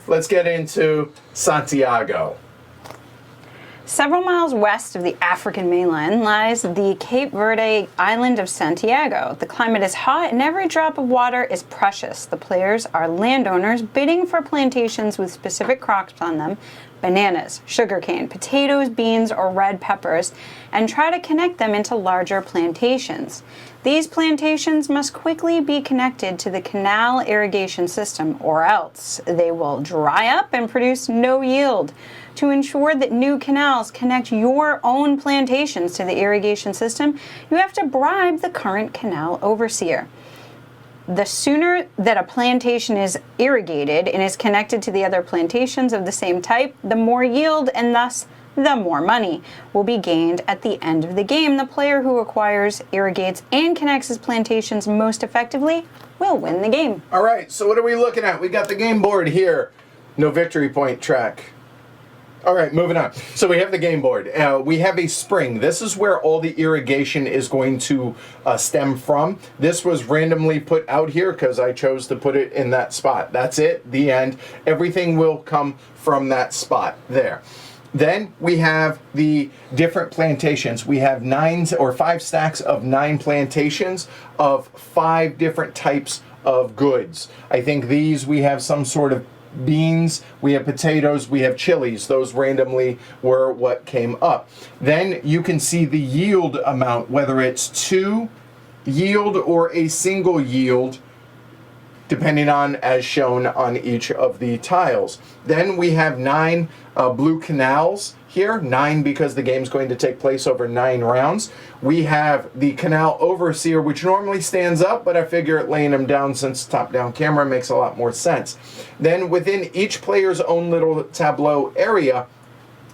Let's get into Santiago. Several miles west of the African mainland lies the Cape Verde island of Santiago. The climate is hot and every drop of water is precious. The players are landowners bidding for plantations with specific crops on them: bananas, sugarcane, potatoes, beans, or red peppers, and try to connect them into larger plantations. These plantations must quickly be connected to the canal irrigation system, or else they will dry up and produce no yield. To ensure that new canals connect your own plantations to the irrigation system, you have to bribe the current canal overseer. The sooner that a plantation is irrigated and is connected to the other plantations of the same type, the more yield and thus the more money will be gained at the end of the game. The player who acquires, irrigates, and connects his plantations most effectively will win the game. All right, so what are we looking at? We got the game board here. No victory point track. All right, moving on. So we have the game board. We have a spring. This is where all the irrigation is going to stem from. This was randomly put out here because I chose to put it in that spot. That's it, the end. Everything will come from that spot there. Then we have the different plantations. We have 5 stacks of 9 plantations of 5 different types of goods. I think these, we have some sort of beans, we have potatoes, we have chilies. Those randomly were what came up. Then you can see the yield amount, whether it's 2 yield or a single yield, depending on as shown on each of the tiles. Then we have 9 blue canals here, 9 because the game's going to take place over 9 rounds. We have the canal overseer, which normally stands up, but I figure laying him down, since top-down camera, makes a lot more sense. Then within each player's own little tableau area,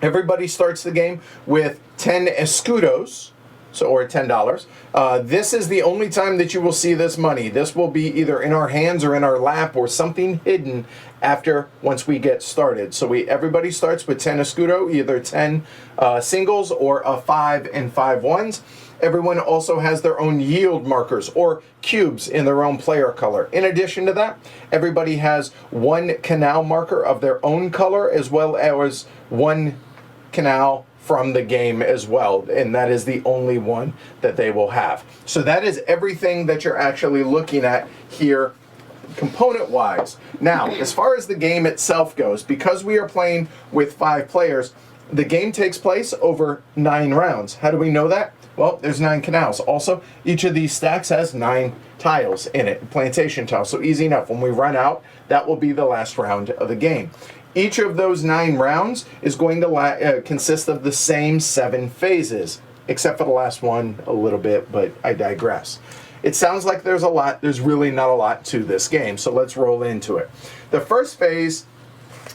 everybody starts the game with 10 escudos, or $10. This is the only time that you will see this money. This will be either in our hands or in our lap or something hidden once we get started. So everybody starts with 10 escudo, either 10 singles or a 5 and 5 ones. Everyone also has their own yield markers or cubes in their own player color. In addition to that, everybody has 1 canal marker of their own color, as well as 1 canal from the game as well, and that is the only one that they will have. So that is everything that you're actually looking at here component wise. Now, as far as the game itself goes, because we are playing with 5 players, the game takes place over 9 rounds. How do we know that? Well, there's 9 canals. Also, each of these stacks has 9 tiles in it, plantation tiles. So easy enough. When we run out, that will be the last round of the game. Each of those 9 rounds is going to consist of the same 7 phases, except for the last one a little bit, but I digress. It sounds like there's a lot. There's really not a lot to this game, so let's roll into it. The first phase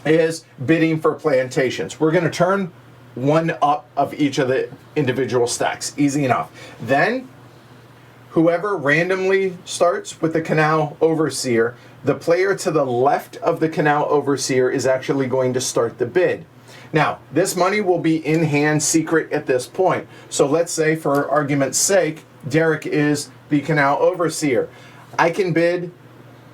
is bidding for plantations. We're going to turn 1 up of each of the individual stacks. Easy enough. Then, whoever randomly starts with the canal overseer, the player to the left of the canal overseer is actually going to start the bid. Now, this money will be in hand secret at this point. So let's say, for argument's sake, Derek is the canal overseer. I can bid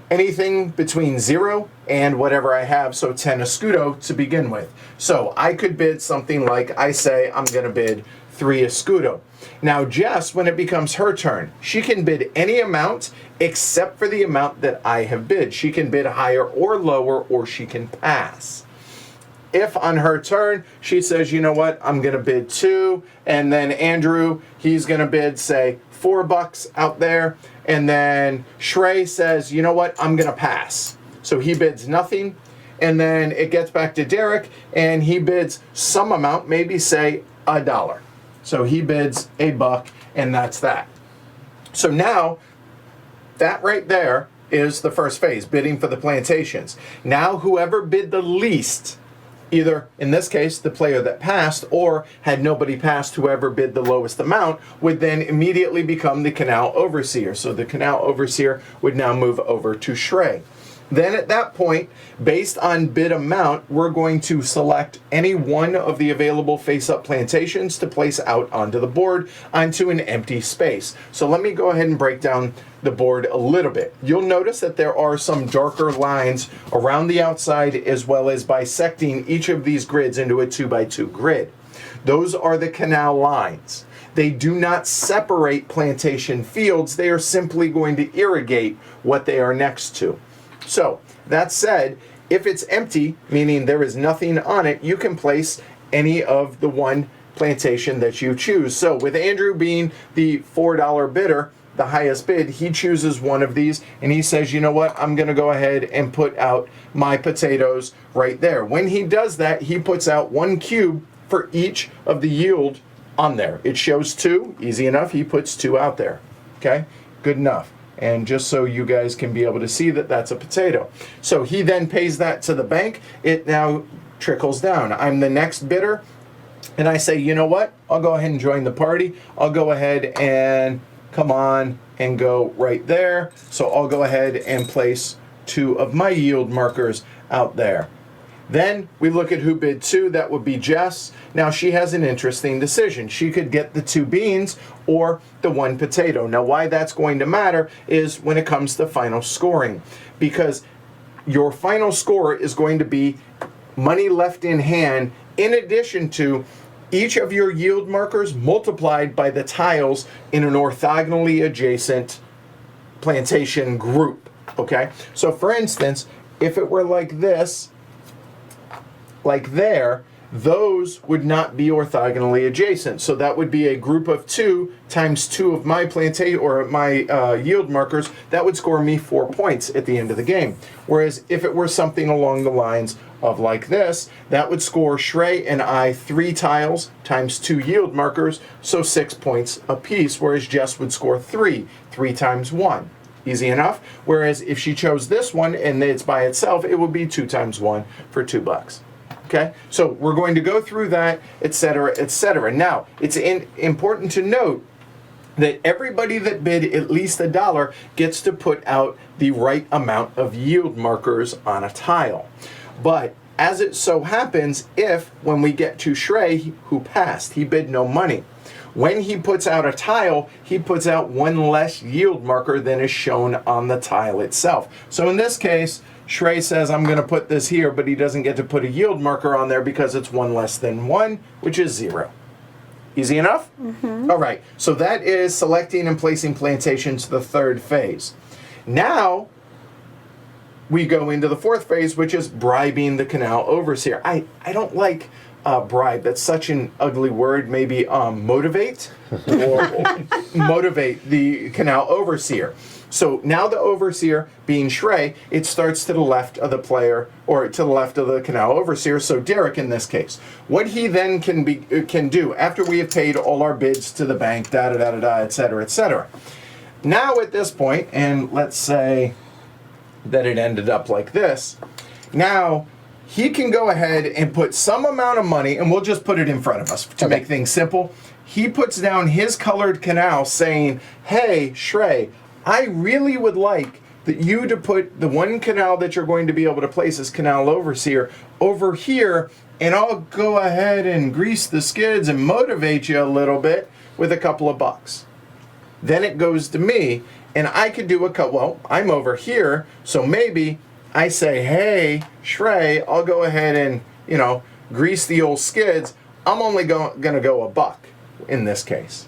anything between 0 and whatever I have, so 10 escudo to begin with. So I could bid something like, I say I'm going to bid 3 escudo. Now Jess, when it becomes her turn, she can bid any amount except for the amount that I have bid. She can bid higher or lower, or she can pass. If on her turn she says, you know what, I'm going to bid 2, and then Andrew, he's going to bid, say, $4 out there, and then Shrey says, you know what, I'm going to pass. So he bids nothing, and then it gets back to Derek, and he bids some amount, maybe say $1. So he bids $1, and that's that. So now, that right there is the first phase, bidding for the plantations. Now whoever bid the least, either in this case the player that passed, or had nobody passed, whoever bid the lowest amount would then immediately become the canal overseer. So the canal overseer would now move over to Shrey. Then at that point, based on bid amount, we're going to select any one of the available face-up plantations to place out onto the board onto an empty space. So let me go ahead and break down the board a little bit. You'll notice that there are some darker lines around the outside as well as bisecting each of these grids into a 2x2 grid. Those are the canal lines. They do not separate plantation fields. They are simply going to irrigate what they are next to. So, that said, if it's empty, meaning there is nothing on it, you can place any of the one plantation that you choose. So, with Andrew being the $4 bidder, the highest bid, he chooses one of these and he says, you know what, I'm going to go ahead and put out my potatoes right there. When he does that, he puts out 1 cube for each of the yield on there. It shows 2, easy enough, he puts 2 out there. Okay, good enough. And just so you guys can be able to see that that's a potato. So he then pays that to the bank. It now trickles down. I'm the next bidder, and I say, you know what? I'll go ahead and join the party. I'll go ahead and come on and go right there. So I'll go ahead and place 2 of my yield markers out there. Then we look at who bid 2, that would be Jess. Now she has an interesting decision. She could get the 2 beans or the 1 potato. Now why that's going to matter is when it comes to final scoring, because your final score is going to be money left in hand in addition to each of your yield markers multiplied by the tiles in an orthogonally adjacent plantation group, okay? So for instance, if it were like this, like there, those would not be orthogonally adjacent. So that would be a group of 2 times 2 of my plantation or my yield markers. That would score me 4 points at the end of the game. Whereas if it were something along the lines of like this, that would score Shrey and I 3 tiles times 2 yield markers, so 6 points apiece. Whereas Jess would score 3 times 1. Easy enough. Whereas if she chose this one and it's by itself, it would be 2 times 1 for $2. Okay, so we're going to go through that, etc., etc. Now, it's important to note that everybody that bid at least $1 gets to put out the right amount of yield markers on a tile. But as it so happens, when we get to Shrey, who passed, he bid no money. When he puts out a tile, he puts out 1 less yield marker than is shown on the tile itself. So in this case, Shrey says, I'm going to put this here, but he doesn't get to put a yield marker on there because it's 1 less than 1, which is 0. Easy enough? Mm-hmm. All right, so that is selecting and placing plantations, the 3rd phase. Now, we go into the 4th phase, which is bribing the canal overseer. I don't like bribe. That's such an ugly word. Maybe motivate or motivate the canal overseer. So now the overseer, being Shrey, it starts to the left of the player, or to the left of the canal overseer, so Derek in this case. What he then can do, after we have paid all our bids to the bank, etc., etc. Now at this point, and let's say that it ended up like this, now he can go ahead and put some amount of money, and we'll just put it in front of us to make things simple. He puts down his colored canal saying, hey, Shrey, I really would like you to put the 1 canal that you're going to be able to place as canal overseer over here, and I'll go ahead and grease the skids and motivate you a little bit with a couple of bucks. Then it goes to me, and I could do well, I'm over here, so maybe I say, hey, Shrey, I'll go ahead and, grease the old skids. I'm only going to go $1 in this case.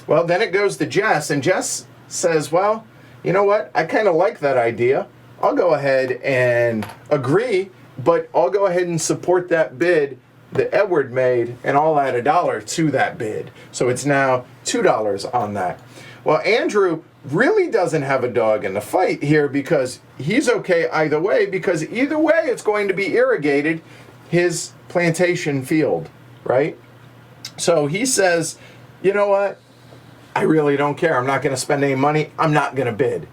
Well, then it goes to Jess, and Jess says, well, you know what? I kind of like that idea. I'll go ahead and agree, but I'll go ahead and support that bid that Edward made, and I'll add $1 to that bid. So it's now $2 on that. Well, Andrew really doesn't have a dog in the fight here because he's okay either way, because either way it's going to be irrigated, his plantation field, right? So he says, you know what? I really don't care. I'm not going to spend any money. I'm not going to bid.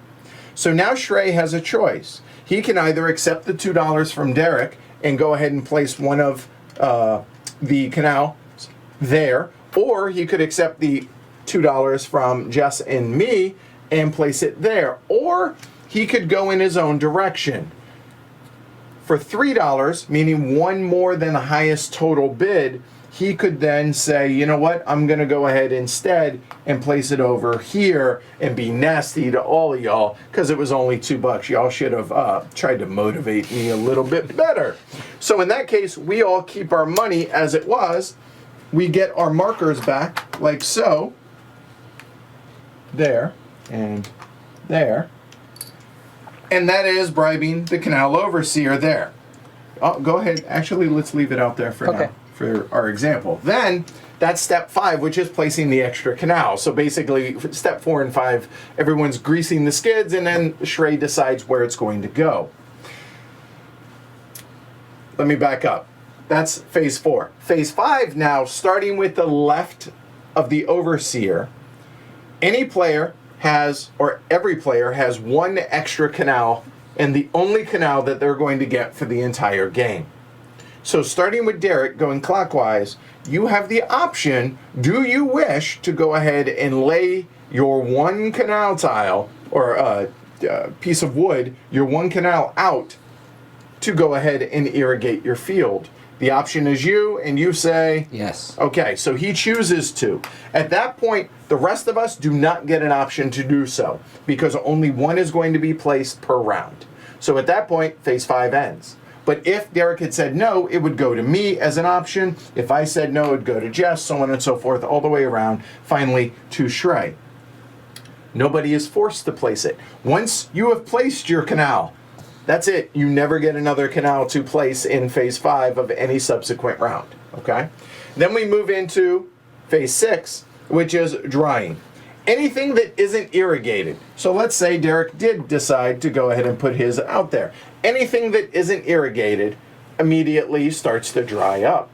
So now Shrey has a choice. He can either accept the $2 from Derek and go ahead and place one of the canal there, or he could accept the $2 from Jess and me and place it there. Or he could go in his own direction. For $3, meaning one more than the highest total bid, he could then say, you know what, I'm going to go ahead instead and place it over here and be nasty to all of y'all because it was only $2. Y'all should have tried to motivate me a little bit better. So in that case, we all keep our money as it was. We get our markers back like so. There and there. And that is bribing the canal overseer there. Oh, go ahead. Actually, let's leave it out there for now. For our example. Then that's step 5, which is placing the extra canal. So basically, step 4 and 5, everyone's greasing the skids, and then Shrey decides where it's going to go. Let me back up. That's phase 4. Phase 5 now, starting with the left of the overseer, any player has, or every player has, one extra canal, and the only canal that they're going to get for the entire game. So starting with Derek, going clockwise, you have the option, do you wish to go ahead and lay your one canal tile, or piece of wood, your one canal out to go ahead and irrigate your field? The option is you, and you say yes. Okay, so he chooses to. At that point, the rest of us do not get an option to do so because only one is going to be placed per round. So at that point, phase 5 ends. But if Derek had said no, it would go to me as an option. If I said no, it would go to Jess, so on and so forth, all the way around, finally to Shrey. Nobody is forced to place it. Once you have placed your canal, that's it. You never get another canal to place in phase 5 of any subsequent round, okay? Then we move into phase 6, which is drying. Anything that isn't irrigated. So let's say Derek did decide to go ahead and put his out there. Anything that isn't irrigated immediately starts to dry up.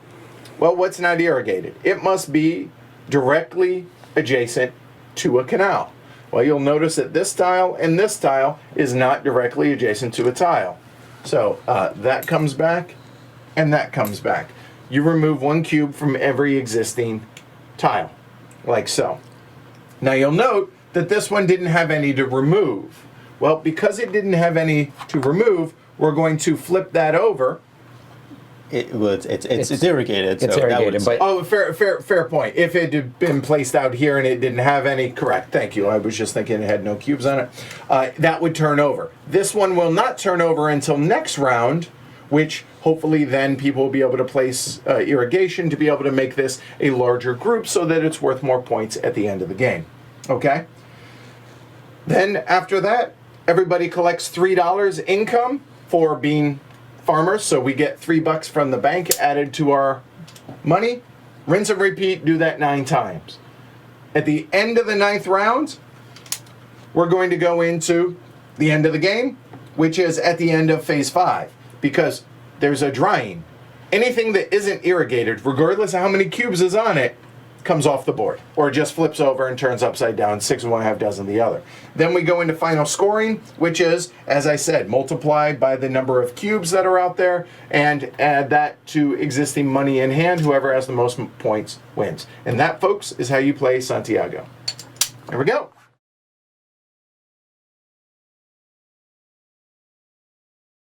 Well, what's not irrigated? It must be directly adjacent to a canal. Well, you'll notice that this tile and this tile is not directly adjacent to a tile. So that comes back and that comes back. You remove 1 cube from every existing tile, like so. Now you'll note that this one didn't have any to remove. Well, because it didn't have any to remove, we're going to flip that over. It's irrigated. It's so irrigated, but Oh, fair point. If it had been placed out here and it didn't have any, correct. Thank you. I was just thinking it had no cubes on it. That would turn over. This one will not turn over until next round, which hopefully then people will be able to place irrigation to be able to make this a larger group so that it's worth more points at the end of the game. Okay? Then after that, everybody collects $3 income for being farmers, so we get $3 from the bank added to our money. Rinse and repeat, do that 9 times. At the end of the 9th round, we're going to go into the end of the game, which is at the end of phase 5, because there's a drying. Anything that isn't irrigated, regardless of how many cubes is on it, comes off the board, or just flips over and turns upside down, 6 of one, half dozen the other. Then we go into final scoring, which is, as I said, multiplied by the number of cubes that are out there, and add that to existing money in hand. Whoever has the most points wins. And that, folks, is how you play Santiago. There we go.